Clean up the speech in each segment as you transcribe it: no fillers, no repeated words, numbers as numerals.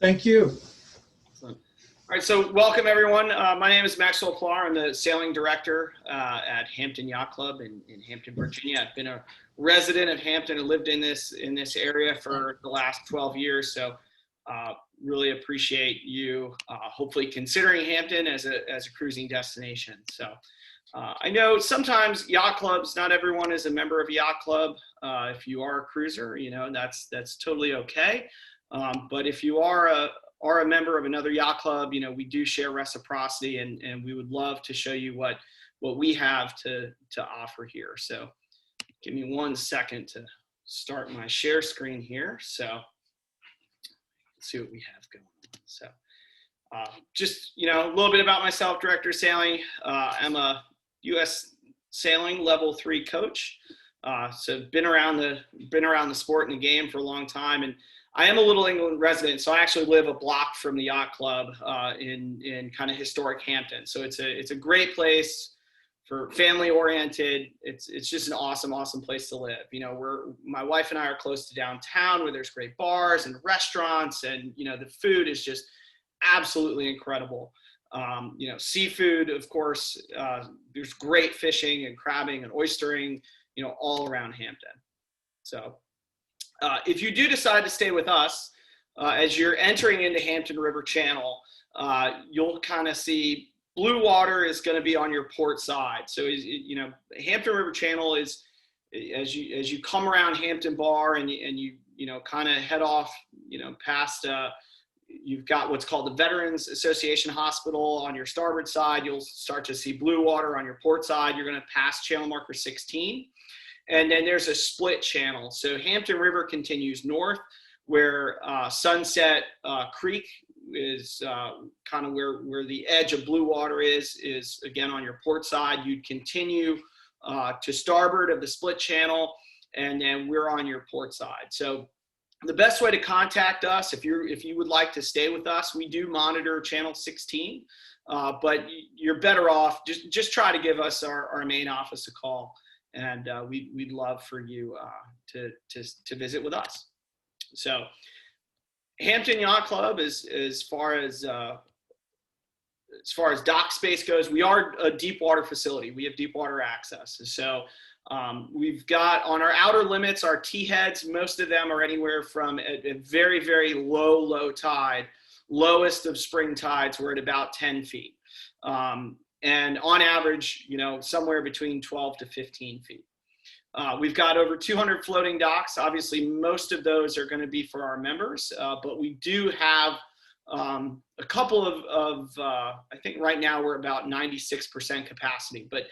Thank you. Excellent. All right, so welcome everyone. My name is Maxwell Plar. I'm the sailing director at Hampton Yacht Club in Hampton, Virginia. I've been a resident of Hampton and lived in this area for the last 12 years. So really appreciate you hopefully considering Hampton as a cruising destination. So I know sometimes yacht clubs, not everyone is a member of a yacht club. If you are a cruiser, you know, that's totally okay. But if you are a member of another yacht club, you know, we do share reciprocity, and we would love to show you what we have to offer here. So give me 1 second to start my share screen here. So let's see what we have going on. So just, you know, a little bit about myself, Director of Sailing. I'm a U.S. Sailing Level 3 coach. So been around the sport and the game for a long time, and I am a Little England resident, so I actually live a block from the yacht club in kind of historic Hampton. So it's a great place for family oriented. It's just an awesome place to live. You know, my wife and I are close to downtown where there's great bars and restaurants, and you know the food is just absolutely incredible. You know, seafood, of course. There's great fishing and crabbing and oystering, you know, all around Hampton. So if you do decide to stay with us, as you're entering into Hampton River Channel, you'll kind of see blue water is going to be on your port side. So, you know, Hampton River Channel is, as you come around Hampton Bar and you know, kind of head off, you know, past, you've got what's called the Veterans Association Hospital on your starboard side. You'll start to see blue water on your port side. You're going to pass channel marker 16. And then there's a split channel. So Hampton River continues north, where Sunset Creek is kind of where the edge of blue water is again on your port side. You'd continue to starboard of the split channel, and then we're on your port side. So the best way to contact us, if you would like to stay with us, we do monitor channel 16, but you're better off just try to give us our main office a call. And we'd love for you to visit with us. So Hampton Yacht Club is as far as dock space goes, we are a deep water facility. We have deep water access. So we've got on our outer limits, our T heads, most of them are anywhere from a very, very low tide. Lowest of spring tides, we're at about 10 feet. And on average, you know, somewhere between 12 to 15 feet. We've got over 200 floating docks. Obviously, most of those are going to be for our members, but we do have a couple of I think right now we're about 96% capacity, but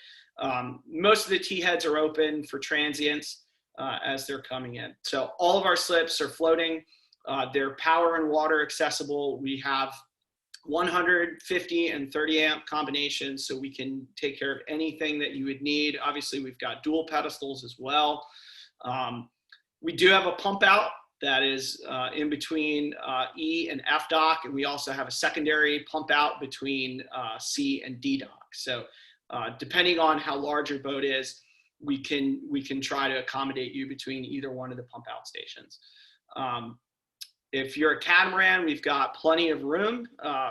most of the T heads are open for transients as they're coming in. So all of our slips are floating. They're power and water accessible. We have 150 and 30 amp combinations, so we can take care of anything that you would need. Obviously, we've got dual pedestals as well. We do have a pump out that is in between E and F dock, and we also have a secondary pump out between C and D dock. So depending on how large your boat is, we can try to accommodate you between either one of the pump out stations. If you're a catamaran, we've got plenty of room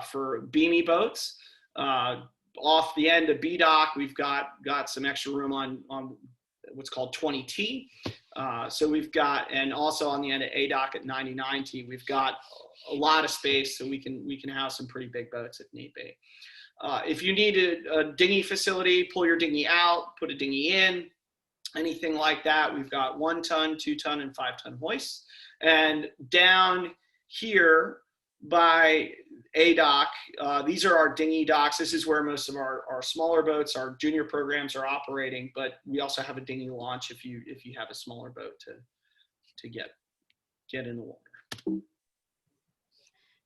for beamy boats. Off the end of B dock, we've got some extra room on what's called 20T. So we've got, and also on the end of A dock at 99T, we've got a lot of space, so we can have some pretty big boats if need be. If you need a dinghy facility, pull your dinghy out, put a dinghy in, anything like that, we've got 1 ton, 2 ton, and 5 ton hoists. And down here by A dock, these are our dinghy docks. This is where most of our smaller boats, our junior programs are operating, but we also have a dinghy launch if you have a smaller boat to get in the water.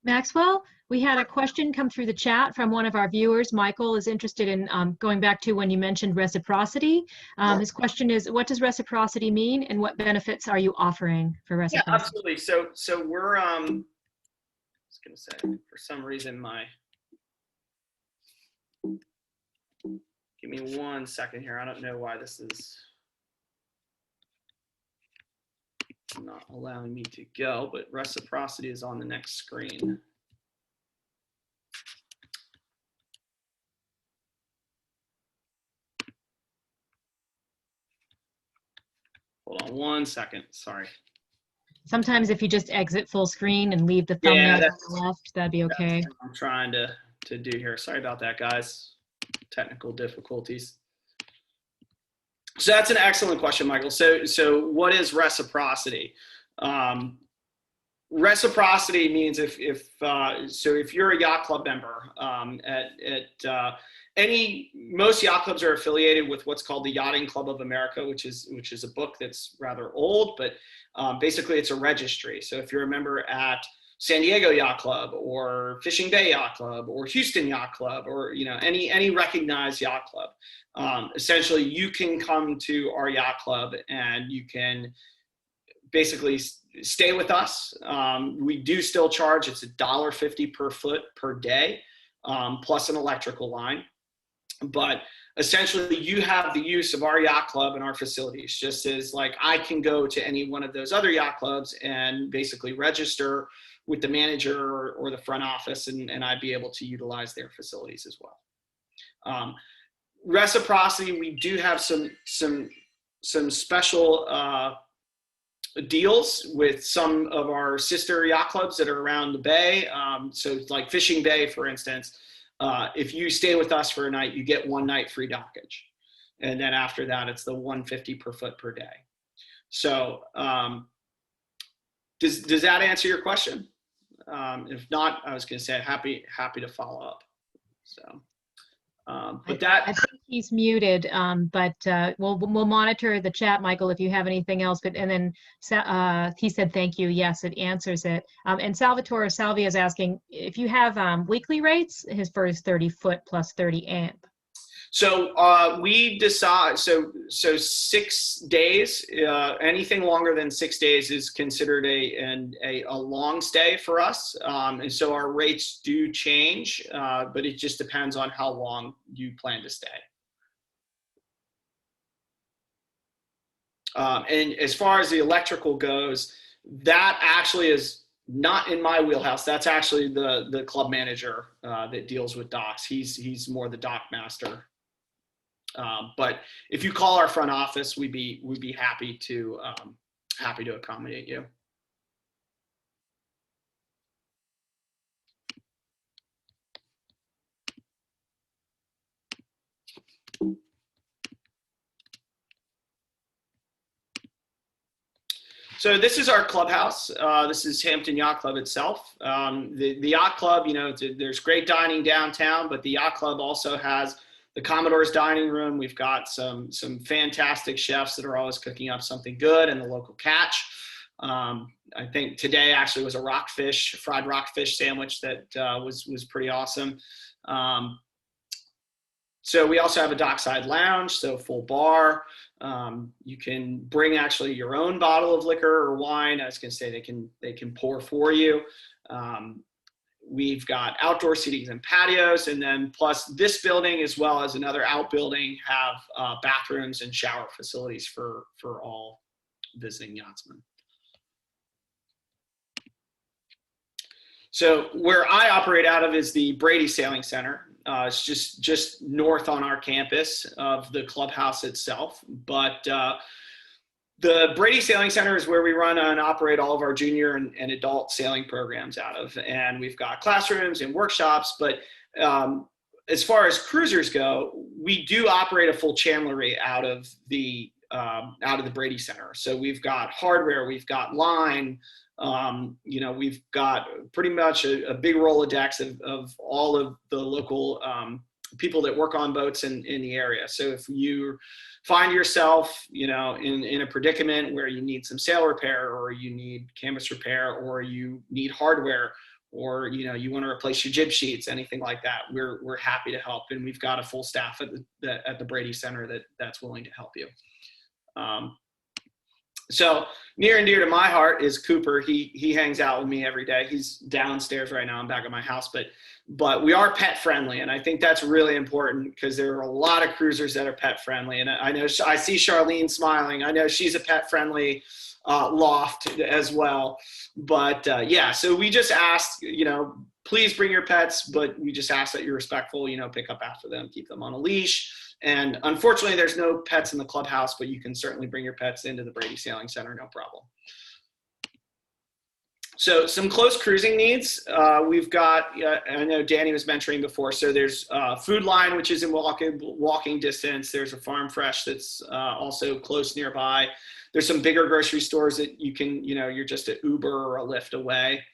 Maxwell, we had a question come through the chat from one of our viewers. Michael is interested in going back to when you mentioned reciprocity. His question is, what does reciprocity mean, and what benefits are you offering for reciprocity? Yeah, absolutely. So we're I was gonna say, for some reason give me 1 second here. I don't know why this is. not allowing me to go, but reciprocity is on the next screen. Hold on one second, sorry. Sometimes if you just exit full screen and leave the thumbnail on the left, that'd be okay. That's what I'm trying to do here. Sorry about that, guys. Technical difficulties. So that's an excellent question, Michael. So what is reciprocity? Reciprocity means if you're a yacht club member most yacht clubs are affiliated with what's called the Yachting Club of America, which is a book that's rather old, but basically it's a registry. So if you're a member at San Diego Yacht Club or Fishing Bay Yacht Club or Houston Yacht Club or any recognized yacht club, essentially you can come to our yacht club and you can basically stay with us. We do still charge, it's $1.50 per foot per day, plus an electrical line. But essentially you have the use of our yacht club and our facilities, just as like I can go to any one of those other yacht clubs and basically register with the manager or the front office, and I'd be able to utilize their facilities as well. Reciprocity, we do have some special deals with some of our sister yacht clubs that are around the bay. So like Fishing Bay, for instance, if you stay with us for a night, you get 1 night free dockage. And then after that, it's the $1.50 per foot per day. So does that answer your question? If not, I was going to say happy to follow up. So, but I think he's muted, but we'll monitor the chat, Michael, if you have anything else. But and then he said thank you. Yes, it answers it. And Salvatore Salvia is asking if you have weekly rates. For his 30-foot plus 30 amp. So we decide. So 6 days. Anything longer than 6 days is considered a long stay for us. And so our rates do change, but it just depends on how long you plan to stay. And as far as the electrical goes, that actually is not in my wheelhouse. That's actually the club manager that deals with docks. He's more the Dockmaster. But if you call our front office, we'd be happy to accommodate you. So this is our clubhouse. This is Hampton Yacht Club itself. The yacht club, there's great dining downtown, but the yacht club also has the Commodore's dining room. We've got some fantastic chefs that are always cooking up something good, and the local catch. I think today actually was a fried rockfish sandwich that was pretty awesome. So we also have a dockside lounge, so full bar. You can bring actually your own bottle of liquor or wine. I was going to say they can pour for you. We've got outdoor seatings and patios, and then plus this building as well as another outbuilding have bathrooms and shower facilities for all visiting yachtsmen. So where I operate out of is the Brady Sailing Center. It's just north on our campus of the clubhouse itself. But the Brady Sailing Center is where we run and operate all of our junior and adult sailing programs out of. And we've got classrooms and workshops. But as far as cruisers go, we do operate a full chandlery out of the Brady Center. So we've got hardware, we've got line, we've got pretty much a big Rolodex of all of the local people that work on boats in the area. So if you find yourself, in a predicament where you need some sail repair, or you need canvas repair, or you need hardware, or you want to replace your jib sheets, anything like that, we're happy to help, and we've got a full staff at the Brady Center that's willing to help you. So near and dear to my heart is Cooper. He hangs out with me every day. He's downstairs right now. I'm back at my house, but we are pet friendly, and I think that's really important because there are a lot of cruisers that are pet friendly. And I know I see Charlene smiling. I know she's a pet friendly loft as well. But yeah, so we just ask, please bring your pets, but we just ask that you're respectful, pick up after them, keep them on a leash. And unfortunately, there's no pets in the clubhouse, but you can certainly bring your pets into the Brady Sailing Center, no problem. So some close cruising needs. We've got, I know Danny was mentioning before, so there's Food Line, which is in walking distance. There's a Farm Fresh that's also close nearby. There's some bigger grocery stores that you can, you're just an Uber or a Lyft away.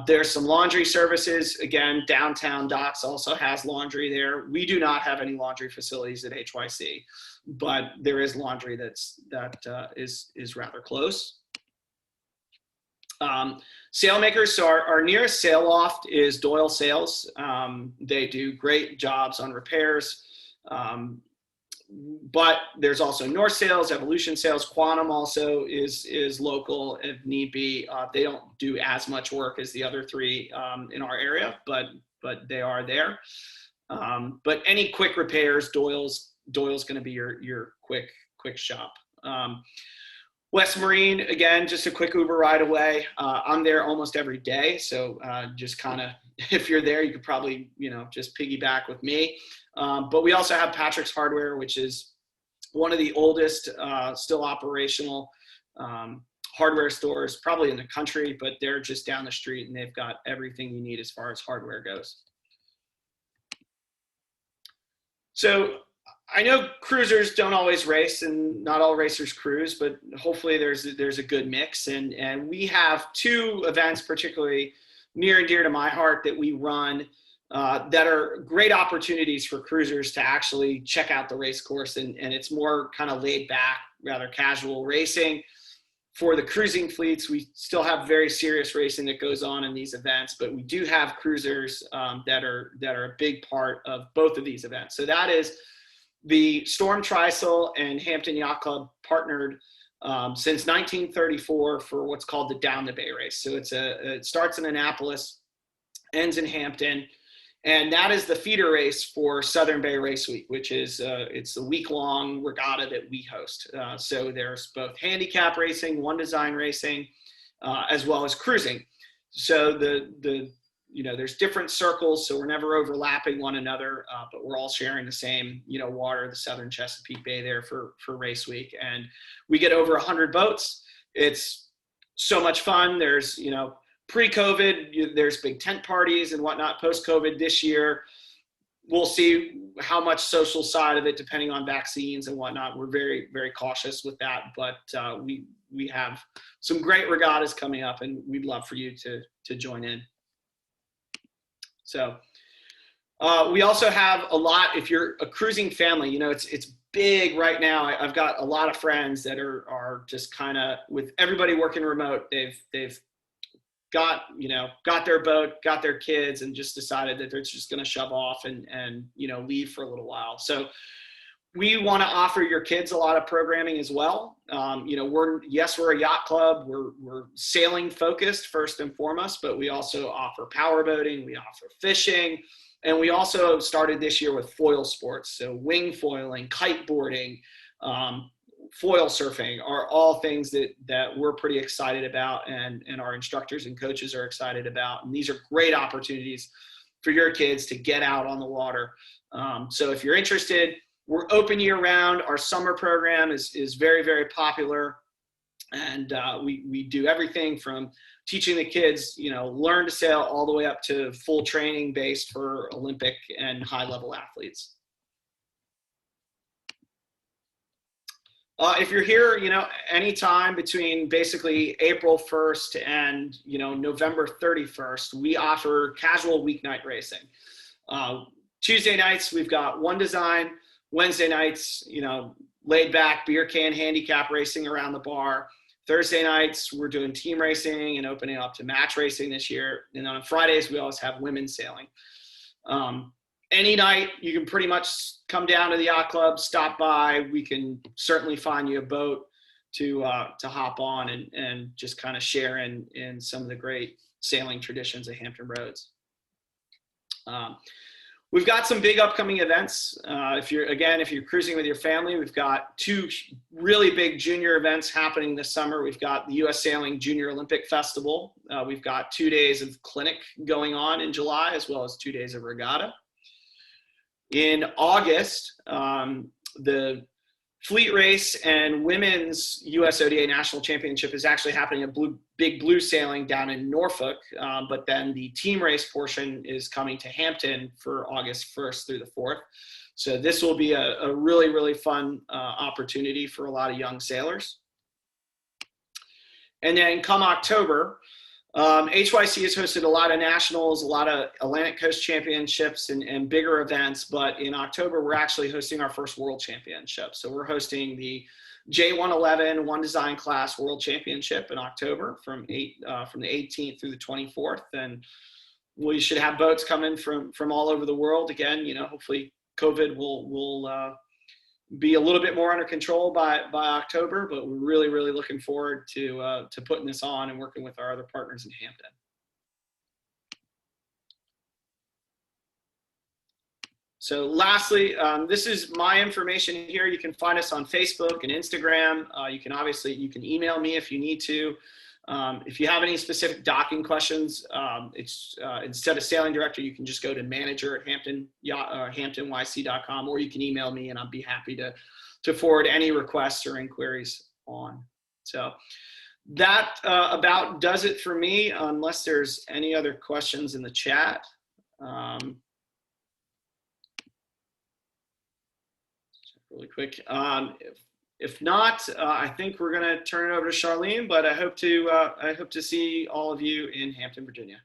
There's some laundry services. Again, downtown Docks also has laundry there. We do not have any laundry facilities at HYC, but there is laundry that is rather close. Sailmakers, so our nearest sail loft is Doyle Sails. They do great jobs on repairs, but there's also North Sails, Evolution Sails. Quantum also is local if need be. They don't do as much work as the other three in our area, but they are there. But any quick repairs, Doyle's going to be your quick shop. West Marine, again, just a quick Uber ride away. I'm there almost every day. So just kind of, if you're there, you could probably, just piggyback with me. But we also have Patrick's Hardware, which is one of the oldest still operational hardware stores probably in the country, but they're just down the street and they've got everything you need as far as hardware goes. So I know cruisers don't always race and not all racers cruise, but hopefully there's a good mix. And we have two events particularly near and dear to my heart that we run that are great opportunities for cruisers to actually check out the race course. And it's more kind of laid back, rather casual racing. For the cruising fleets, we still have very serious racing that goes on in these events, but we do have cruisers that are a big part of both of these events. So that is the Storm Trysail and Hampton Yacht Club partnered since 1934 for what's called the Down the Bay race. So it starts in Annapolis, ends in Hampton, and that is the feeder race for Southern Bay Race Week, which is it's a week-long regatta that we host. So there's both handicap racing, one design racing, as well as cruising. So there's different circles, so we're never overlapping one another, but we're all sharing the same, water, the Southern Chesapeake Bay there for race week. And we get over 100 boats. It's so much fun. There's, pre-COVID, there's big tent parties and whatnot. Post-COVID this year, we'll see how much social side of it, depending on vaccines and whatnot. We're very, very cautious with that, but we have some great regattas coming up, and we'd love for you to join in. So we also have a lot, if you're a cruising family, it's big right now. I've got a lot of friends that are just kind of, with everybody working remote, they've got their boat, got their kids, and just decided that they're just going to shove off and leave for a little while. So we want to offer your kids a lot of programming as well. We're a yacht club. We're sailing focused first and foremost, but we also offer power boating. We offer fishing, and we also started this year with foil sports. So wing foiling, kiteboarding, foil surfing are all things that we're pretty excited about, and our instructors and coaches are excited about. And these are great opportunities for your kids to get out on the water. So if you're interested, we're open year round. Our summer program is very, very popular. And we do everything from teaching the kids, learn to sail, all the way up to full training based for Olympic and high level athletes. If you're here, anytime between basically April 1st and, November 31st, we offer casual weeknight racing. Tuesday nights, we've got one design. Wednesday nights, laid back beer can handicap racing around the bar. Thursday nights, we're doing team racing and opening up to match racing this year. And on Fridays, we always have women's sailing. Any night, you can pretty much come down to the yacht club, stop by. We can certainly find you a boat to hop on and just kind of share in some of the great sailing traditions of Hampton Roads. We've got some big upcoming events. If you're cruising with your family, we've got 2 really big junior events happening this summer. We've got the U.S. Sailing Junior Olympic Festival. We've got 2 days of clinic going on in July, as well as 2 days of regatta. In August, the Fleet Race and Women's US ODA National Championship is actually happening at Big Blue Sailing down in Norfolk, but then the team race portion is coming to Hampton for August 1st through the 4th. So this will be a really, really fun opportunity for a lot of young sailors. And then come October, HYC has hosted a lot of nationals, a lot of Atlantic Coast Championships and bigger events, but in October, we're actually hosting our first World Championship. So we're hosting the J111 One Design Class World Championship in October from the 18th through the 24th. And we should have boats coming from all over the world. Again, hopefully COVID will be a little bit more under control by October, but we're really, really looking forward to putting this on and working with our other partners in Hampton. So lastly, this is my information here. You can find us on Facebook and Instagram. You can email me if you need to. If you have any specific docking questions, instead of sailing director, you can just go to manager at hamptonyc.com, or you can email me and I'll be happy to forward any requests or inquiries on. So that about does it for me, unless there's any other questions in the chat. Really quick. If not, I think we're going to turn it over to Charlene, but I hope to see all of you in Hampton, Virginia.